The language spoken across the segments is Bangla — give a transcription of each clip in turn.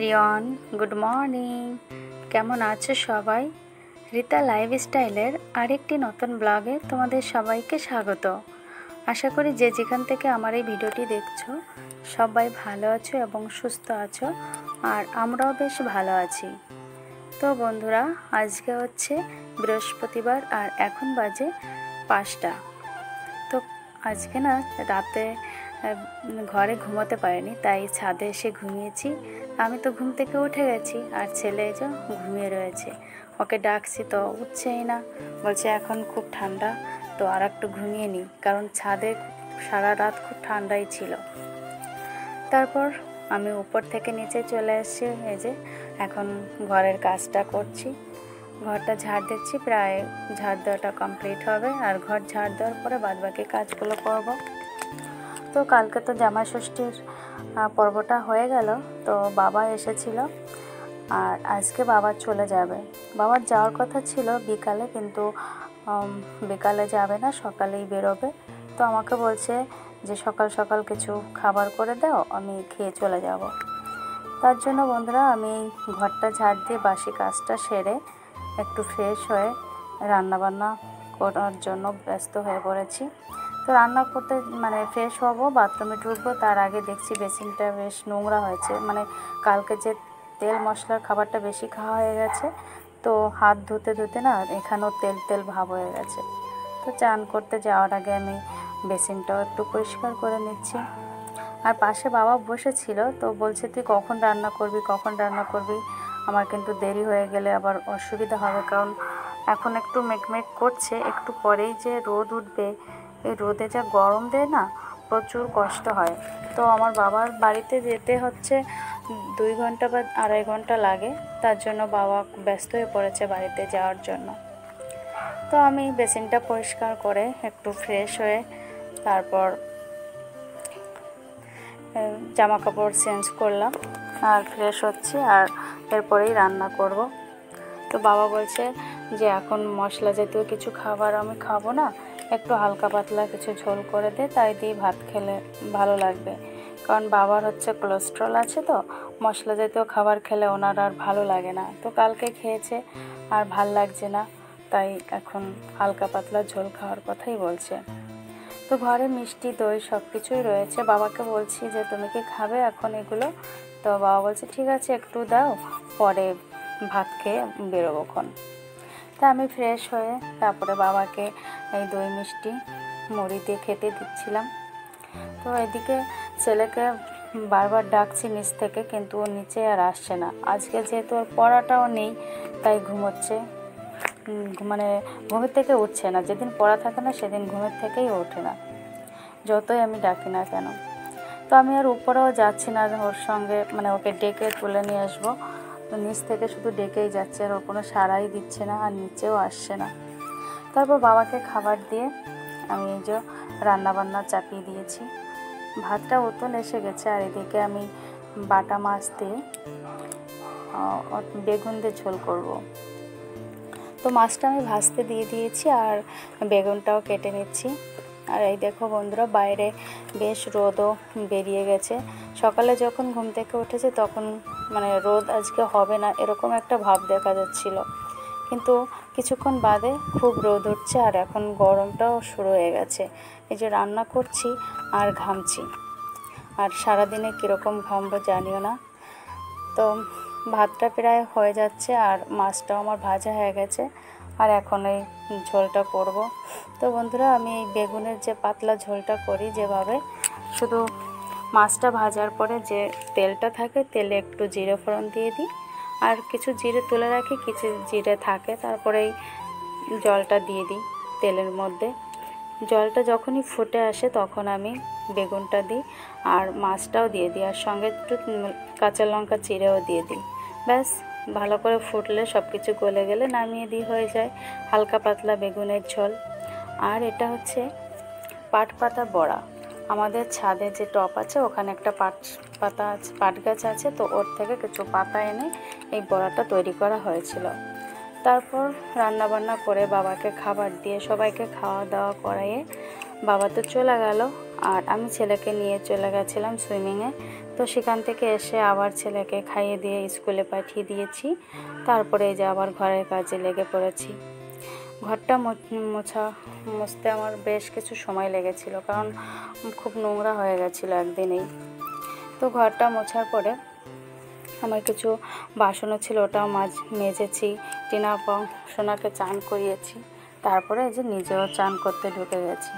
Everyone, good morning. কেমন আছো সবাই? রীতা লাইফস্টাইলের আরেকটি নতুন ব্লগে তোমাদের সবাইকে স্বাগত। আশা করি যে যেখান থেকে আমার এই ভিডিওটি দেখছো সবাই ভালো আছো এবং সুস্থ আছো, আর আমরাও বেশ ভালো আছি। তো বন্ধুরা, আজকে হচ্ছে বৃহস্পতিবার আর এখন বাজে 5টা। তো আজকে না রাতে ঘরে ঘুমোতে পারিনি, তাই ছাদে এসে ঘুমিয়েছি। আমি তো ঘুম থেকে উঠে গেছি আর ছেলে যে ঘুমিয়ে রয়েছে, ওকে ডাকছি তো উঠছেই না। বলছে এখন খুব ঠান্ডা, তো আর একটু ঘুমিয়ে নিই, কারণ ছাদে সারা রাত খুব ঠান্ডাই ছিল। তারপর আমি উপর থেকে নিচে চলে এসেছি। এই যে এখন ঘরের কাজটা করছি, ঘরটা ঝাড় দিচ্ছি। প্রায় ঝাড় দেওয়াটা কমপ্লিট হবে, আর ঘর ঝাড় দেওয়ার পরে বাদবাকি কাজগুলো করব। তো কালকে তো জামাই ষষ্ঠীর পর্বটা হয়ে গেল, তো বাবা এসেছিল, আর আজকে বাবা চলে যাবে। বাবার যাওয়ার কথা ছিল বিকালে, কিন্তু বিকালে যাবে না, সকালেই বেরোবে। তো আমাকে বলছে যে সকাল সকাল কিছু খাবার করে দাও, আমি খেয়ে চলে যাব। তার জন্য বন্ধুরা আমি ঘরটা ঝাড় দিয়ে বাসি কাজটা সেরে একটু ফ্রেশ হয়ে রান্নাবান্না করার জন্য ব্যস্ত হয়ে পড়েছি। তো রান্না করতে ফ্রেশ হব, বাথরুমে ঢুকবো, তার আগে দেখছি বেসিনটা বেশ নোংরা হয়েছে। কালকে যে তেল মশলার খাবারটা বেশি খাওয়া হয়ে গেছে, তো হাত ধুতে ধুতে না এখানেও তেল তেল ভাব হয়ে গেছে। তো চান করতে যাওয়ার আগে আমি বেসিনটাও একটু পরিষ্কার করে নিচ্ছি। আর পাশে বাবা বসেছিল, তো বলছে তুই কখন রান্না করবি, আমার কিন্তু দেরি হয়ে গেলে আবার অসুবিধা হবে, কারণ এখন একটু মেঘমেঘ করছে, একটু পরেই যে রোদ উঠবে, এই রোদে যা গরম দেয় না, প্রচুর কষ্ট হয়। তো আমার বাবার বাড়িতে যেতে হচ্ছে 2 ঘন্টা বা 2.5 ঘন্টা লাগে, তার জন্য বাবা ব্যস্ত হয়ে পড়েছে বাড়িতে যাওয়ার জন্য। তো আমি বেসিনটা পরিষ্কার করে একটু ফ্রেশ হয়ে তারপর জামা কাপড় চেঞ্জ করলাম আর ফ্রেশ হচ্ছি, আর এরপরেই রান্না করব। তো বাবা বলছে যে এখন মশলা জাতীয় কিছু খাবার আমি খাবো না, একটু হালকা পাতলা কিছু ঝোল করে দে, তাই দিয়ে ভাত খেলে ভালো লাগবে। কারণ বাবার হচ্ছে কোলেস্ট্রল আছে, তো মশলা জাতীয় খাবার খেলে ওনার আর ভালো লাগে না। তো কালকে খেয়েছে আর ভাল লাগছে না, তাই এখন হালকা পাতলা ঝোল খাওয়ার কথাই বলছে। তো ঘরে মিষ্টি দই সব কিছুই রয়েছে। বাবাকে বলছি যে তুমি কি খাবে এখন এগুলো? তো বাবা বলছে ঠিক আছে একটু দাও, পরে ভাত খেয়ে বেরোবোক্ষণ। তা আমি ফ্রেশ হয়ে তারপরে বাবাকে এই দই মিষ্টি মুড়ি দিয়ে খেতে দিচ্ছিলাম। তো এদিকে ছেলেকে বারবার ডাকছি নিচ থেকে, কিন্তু ও নিচে আর আসছে না। আজকে যেহেতু ওর পড়াটাও নেই, তাই ঘুমোচ্ছে, ঘুমের থেকে উঠছে না। যেদিন পড়া থাকে না সেদিন ঘুমের থেকেই ওঠে না, যতই আমি ডাকি না কেন। তো আমি আর উপরেও যাচ্ছি না ওর সঙ্গে, ওকে ডেকে তুলে নিয়ে আসবো। তো নিচ থেকে শুধু ডেকেই যাচ্ছে, আর ওর কোনো সাড়াই দিচ্ছে না, আর নিচেও আসছে না। তারপর বাবাকে খাবার দিয়ে আমি এই যে রান্নাবান্না চাপিয়ে দিয়েছি। ভাতটা উতল এসে গেছে, আর এদিকে আমি বাটা মাছ দিয়ে বেগুন দিয়ে ঝোল করব। তো মাছটা আমি ভাজতে দিয়ে দিয়েছি, আর বেগুনটাও কেটে নিচ্ছি। আর এই দেখো বন্ধুরা, বাইরে বেশ রোদও বেরিয়ে গেছে। সকালে যখন ঘুম থেকে উঠেছে তখন রোদ আজকে হবে না এরকম একটা ভাব দেখা যাচ্ছিল, কিন্তু কিছুক্ষণ বাদে খুব রোদ উঠছে, আর এখন গরমটাও শুরু হয়ে গেছে। এই যে রান্না করছি আর ঘামছি, আর সারাদিনে কীরকম ঘামবো জানিও না। তো ভাতটা প্রায় হয়ে যাচ্ছে, আর মাছটাও আমার ভাজা হয়ে গেছে, আর এখন এই ঝোলটা করব। তো বন্ধুরা, আমি এই বেগুনের যে পাতলা ঝোলটা করি যেভাবে, শুধু মাছটা ভাজার পরে যে তেলটা থাকে, তেলে একটু জিরে ফোড়ন দিয়ে দিই, আর কিছু জিরে তুলে রাখি, কিছু জিরে থাকে, তারপরে এই জলটা দিয়ে দিই তেলের মধ্যে। জলটা যখনই ফুটে আসে তখন আমি বেগুনটা দিই, আর মাছটাও দিয়ে দিই, আর সঙ্গে একটু কাঁচা লঙ্কা চিড়েও দিয়ে দিই। ব্যাস, ভালো করে ফুটলে সব কিছু গলে গেলে নামিয়ে দিই, হয়ে যায় হালকা পাতলা বেগুনের ঝোল। আর এটা হচ্ছে পাট পাতা বড়া। আমাদের ছাদে যে টপ আছে ওখানে একটা পাট গাছ আছে, তো ওর থেকে কিছু পাতা এনে এই বড়াটা তৈরি করা হয়েছিল। তারপর রান্নাবান্না করে বাবাকে খাবার দিয়ে সবাইকে খাওয়া দাওয়া করাইয়ে বাবা তো চলে গেল, আর আমি ছেলেকে নিয়ে চলে গেছিলাম সুইমিংয়ে। তো সেখান থেকে এসে আবার ছেলেকে খাইয়ে দিয়ে স্কুলে পাঠিয়ে দিয়েছি। তারপরে এই যে আবার ঘরের কাজে লেগে পড়েছি। ঘরটা মুছতে আমার বেশ কিছু সময় লেগেছিল, কারণ খুব নোংরা হয়ে গেছিলো একদিনেই। তো ঘরটা মোছার পরে আমার কিছু বাসনও ছিল, ওটাও মেজেছি। টিনা সোনাকে চান করিয়েছি, তারপরে এই যে নিজেও চান করতে ঢুকে গেছি।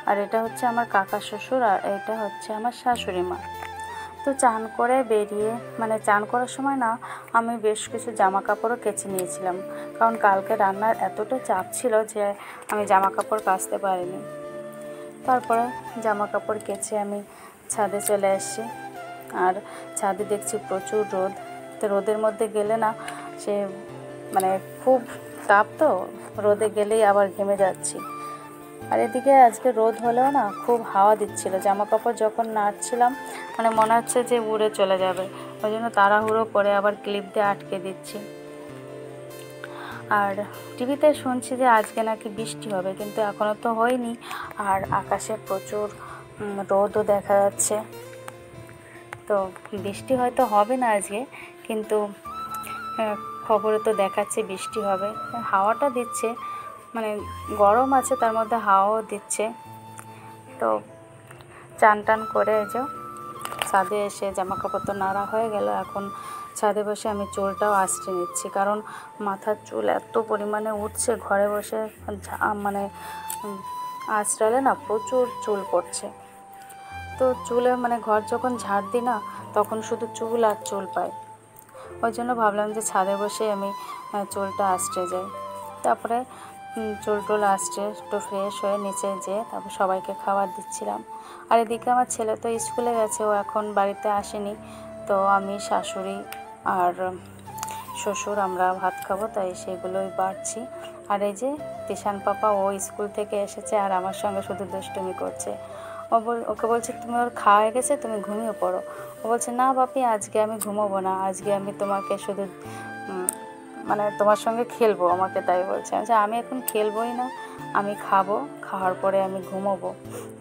আর এটা হচ্ছে আমার কাকা শ্বশুর, আর এটা হচ্ছে আমার শাশুড়ি মা। তো চান করে বেরিয়ে চান করার সময় না আমি বেশ কিছু জামা কাপড়ও কেচে নিয়েছিলাম, কারণ কালকে রান্নার এতটা চাপ ছিল যে আমি জামা কাপড় কাচতে পারিনি। তারপরে জামা কাপড় কেচে আমি ছাদে চলে আসছি। আর ছাদে দেখছি প্রচুর রোদ। তো রোদের মধ্যে গেলে না সে খুব তাপ, তো রোদে গেলেই আবার ঘেমে যাচ্ছি। আর এদিকে আজকে রোদ হলেও না খুব হাওয়া দিচ্ছিল। জামা কাপড় যখন নাড়ছিলাম মনে হচ্ছে যে উড়ে চলে যাবে, ওই জন্য তাড়াহুড়ো করে আবার ক্লিপ দিয়ে আটকে দিচ্ছি। আর টিভিতে শুনছি যে আজকে নাকি বৃষ্টি হবে, কিন্তু এখনও তো হয়নি। আর আকাশে প্রচুর রোদও দেখা যাচ্ছে। তো বৃষ্টি হয়তো হবে না আজকে, কিন্তু খবরে তো দেখাচ্ছে বৃষ্টি হবে। হাওয়াটা দিচ্ছে, গরম আছে, তার মধ্যে হাওয়াও দিচ্ছে। তো চান টান করে যে ছাদে এসে জামা কাপড় তো নাড়া হয়ে গেল। এখন ছাদে বসে আমি চুলটাও আঁচড়ে নিচ্ছি, কারণ মাথার চুল এত পরিমাণে উঠছে। ঘরে বসে আঁচড়ালে না প্রচুর চুল পড়ছে। তো চুলে ঘর যখন ঝাড় দিই না, তখন শুধু চুল আর চুল পাই। ওই জন্য ভাবলাম যে ছাদে বসে আমি চুলটা আঁচড়ে যাই। তারপরে চুল টুল আঁচড়ে একটু ফ্রেশ হয়ে নিচে যেয়ে তারপর সবাইকে খাবার দিচ্ছিলাম। আর এদিকে আমার ছেলে তো স্কুলে গেছে, ও এখন বাড়িতে আসেনি। তো আমি, শাশুড়ি আর শ্বশুর আমরা ভাত খাবো, তাই সেগুলোই বাড়ছি। আর এই যে তিশান পাপা, ও স্কুল থেকে এসেছে আর আমার সঙ্গে শুধু দুষ্টুমি করছে। ওকে বলছে তুমি ওর খাওয়া হয়ে গেছে, তুমি ঘুমিয়ে পড়ো। ও বলছে না বাপি, আজকে আমি ঘুমোবো না, আজকে আমি তোমাকে শুধু তোমার সঙ্গে খেলবো। আমাকে তাই বলছে। আমি এখন খেলবোই না, আমি খাবো, খাওয়ার পরে আমি ঘুমোবো,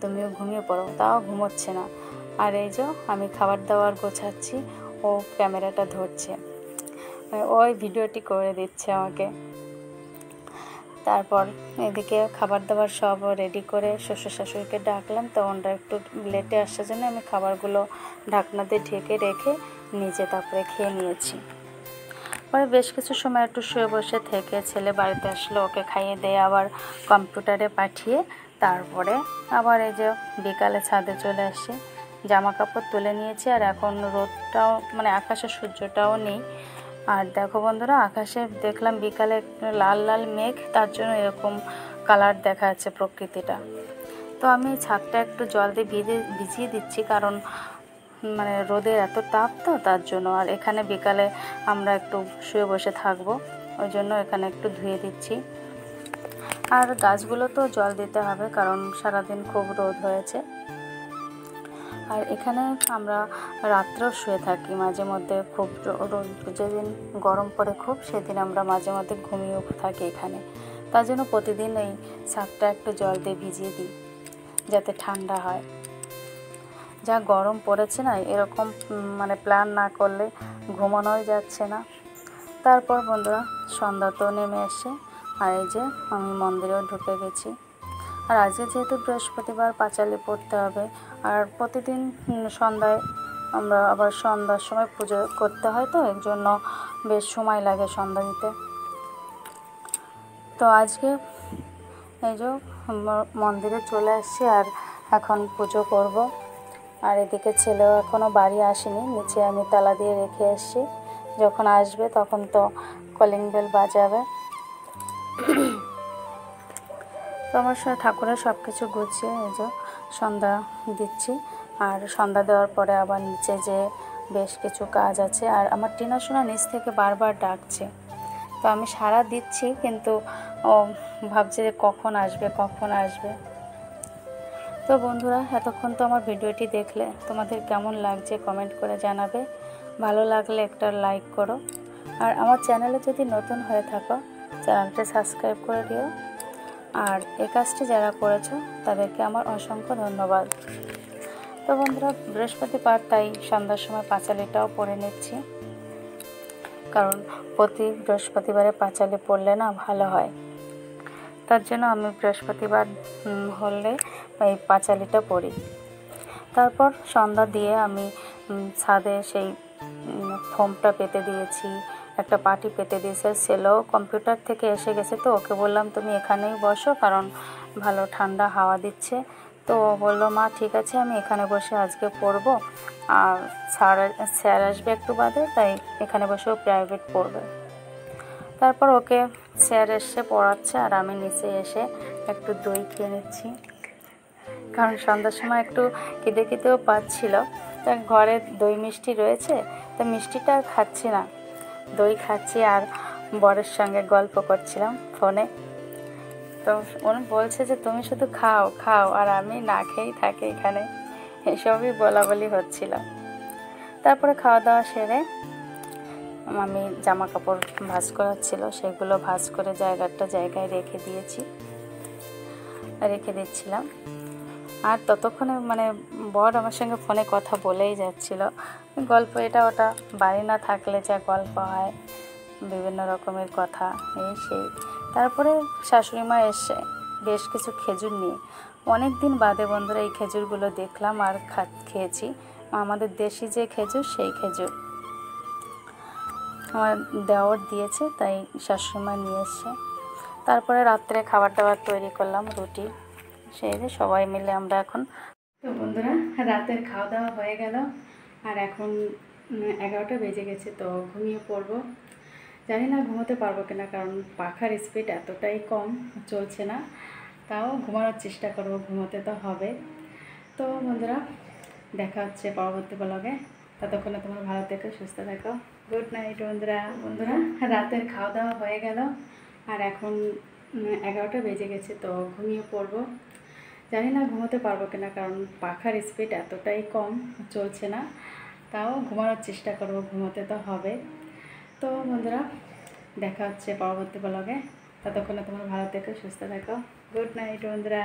তুমিও ঘুমিয়ে পড়ো। তাও ঘুমোচ্ছে না। আর এই যে আমি খাবার দাবার গোছাচ্ছি, ও ক্যামেরাটা ধরছে, ওই ভিডিওটি করে দিচ্ছে আমাকে। তারপর এদিকে খাবার দাবার সব রেডি করে শ্বশুর শাশুড়িকে ডাকলাম। তো ওনারা একটু লেটে আসার জন্য আমি খাবারগুলো ঢাকনা দিয়ে ঢেকে রেখে নিজে তারপরে খেয়ে নিয়েছি। পরে বেশ কিছু সময় একটু শুয়ে বসে থেকে ছেলে বাড়িতে আসলো, ওকে খাইয়ে দিয়ে আবার কম্পিউটারে পাঠিয়ে তারপরে আবার এই যে বিকালে ছাদে চলে আসি। জামা কাপড় তুলে নিয়েছি। আর এখন রোদটাও আকাশে সূর্যটাও নেই। আর দেখো বন্ধুরা, আকাশে দেখলাম বিকালে লাল লাল মেঘ, তার জন্য এরকম কালার দেখা যাচ্ছে প্রকৃতিটা। তো আমি ছাদটা একটু জল দিয়ে ভিজিয়ে দিচ্ছি, কারণ রোদের এত তাপ, তো তার জন্য। আর এখানে বিকালে আমরা একটু শুয়ে বসে থাকবো, ওই জন্য এখানে একটু ধুয়ে দিচ্ছি। আর গাছগুলো তো জল দিতে হবে, কারণ সারাদিন খুব রোদ হয়েছে। আর এখানে আমরা রাত্রেও শুয়ে থাকি মাঝে মধ্যে। খুব যেদিন গরম পড়ে খুব, সেদিন আমরা মাঝে মধ্যে ঘুমিয়েও থাকি এখানে। তার জন্য প্রতিদিন এই ছাদটা একটু জল দিয়ে ভিজিয়ে দিই, যাতে ঠান্ডা হয়। যা গরম পড়েছে না, এরকম প্ল্যান না করলে ঘুমানোই যাচ্ছে না। তারপর বন্ধুরা সন্ধ্যা তো নেমে এসে, আর এই যে আমি মন্দিরেও ঢুকে গেছি। আর আজকে যেহেতু বৃহস্পতিবার, পাঁচালি পড়তে হবে। আর প্রতিদিন সন্ধ্যায় আমরা আবার সন্ধ্যার সময় পুজো করতে হয়, তো এর জন্য বেশ সময় লাগে সন্ধ্যা দিতে। তো আজকে এই যে মন্দিরে চলে আসছি, আর এখন পুজো করব। আর এদিকে ছেলেও এখনও বাড়ি আসেনি, নিচে আমি তালা দিয়ে রেখে এসেছি। যখন আসবে তখন তো কলিং বেল বাজাবে। তো আমার ঠাকুরের সব কিছু গুছিয়ে এই যে সন্ধ্যা দিচ্ছি। আর সন্ধ্যা দেওয়ার পরে আবার নিচে যে বেশ কিছু কাজ আছে। আর আমার টিনা সোনা নিচ থেকে বারবার ডাকছে, তো আমি সাড়া দিচ্ছি, কিন্তু ও ভাবছে যে কখন আসবে কখন আসবে। তো বন্ধুরা, এতক্ষণ তো আমার ভিডিওটি দেখলে, তোমাদের কেমন লাগছে কমেন্ট করে জানাবে। ভালো লাগলে একটা লাইক করো। আর আমার চ্যানেলে যদি নতুন হয়ে থাকো, চ্যানেলটা সাবস্ক্রাইব করে দিও। আর এই কাজটি যারা করেছো তাদেরকে আমার অসংখ্য ধন্যবাদ। তো বন্ধুরা বৃহস্পতিবার তাই সন্ধ্যার সময় পাঁচালিটাও পড়ে নিচ্ছি, কারণ প্রতি বৃহস্পতিবারে পাঁচালি পড়লে না ভালো হয়। তার জন্য আমি বৃহস্পতিবার হলে এই পাঁচালিটা পড়ি। তারপর সন্ধ্যা দিয়ে আমি ছাদে সেই ফোমটা পেতে দিয়েছি, একটা পাটি পেতে দিয়েছে। ছেলেও কম্পিউটার থেকে এসে গেছে, তো ওকে বললাম তুমি এখানেই বসো, কারণ ভালো ঠান্ডা হাওয়া দিচ্ছে। তো ও বললো মা ঠিক আছে আমি এখানে বসে আজকে পড়বো, আর স্যার আসবে একটু বাদে, তাই এখানে বসেও প্রাইভেট পড়বে। তারপর ওকে স্যার এসে পড়াচ্ছে আর আমি নিচে এসে একটু দই খেয়ে নিচ্ছি, কারণ সন্ধ্যার সময় একটু খিদেও পাচ্ছিল। তা ঘরে দই মিষ্টি রয়েছে, তো মিষ্টিটা আর খাচ্ছি না, দই খাচ্ছি আর বরের সঙ্গে গল্প করছিলাম ফোনে। তো উনি বলছে যে তুমি শুধু খাও খাও আর আমি না খেয়েই থাকি এখানে, এসবই বলাবলি হচ্ছিল। তারপরে খাওয়া দাওয়া সেরে আমি জামা কাপড় ভাঁজ করার ছিল, সেগুলো ভাঁজ করে জায়গায় রেখে দিচ্ছিলাম। আর ততক্ষণে বর আমার সঙ্গে ফোনে কথা বলেই যাচ্ছিল, গল্প এটা ওটা, বাড়ি না থাকলে যা গল্প হয় বিভিন্ন রকমের কথা এই সেই। তারপরে শাশুড়ি মা এসে বেশ কিছু খেজুর নিয়ে, অনেক দিন বাদে বন্ধুরা এই খেজুরগুলো দেখলাম আর খেয়েছি। আমাদের দেশি যে খেজুর, সেই খেজুর আমার দেওর দিয়েছে, তাই শাশুড়ি মা নিয়ে এসছে। তারপরে রাত্রে খাবার দাবার তৈরি করলাম, রুটি, সেই যে সবাই মিলে আমরা এখন। তো বন্ধুরা রাতের খাওয়া দাওয়া হয়ে গেল আর এখন 11টা বেজে গেছে, তো ঘুমিয়ে পড়বো। জানি না ঘুমোতে পারবো কিনা, কারণ পাখার স্পিড এতটাই কম, চলছে না। তাও ঘুমানোর চেষ্টা করব, ঘুমোতে তো হবে। তো বন্ধুরা দেখা হচ্ছে পরবর্তী ব্লগে, ততক্ষণে তোমার ভালো থেকো, সুস্থ থেকো। গুড নাইট বন্ধুরা রাতের খাওয়া দাওয়া হয়ে গেল আর এখন 11টা বেজে গেছে, তো ঘুমিয়ে পড়বো। জানি না ঘুমোতে পারবো কিনা, কারণ পাখার স্পিড এতটাই কম, চলছে না। তাও ঘুমানোর চেষ্টা করব, ঘুমোতে তো হবে। তো বন্ধুরা দেখা হচ্ছে পরবর্তী ব্লগে, ততক্ষণে তোমার ভালো থেকো, সুস্থ থেকো। গুড নাইট বন্ধুরা।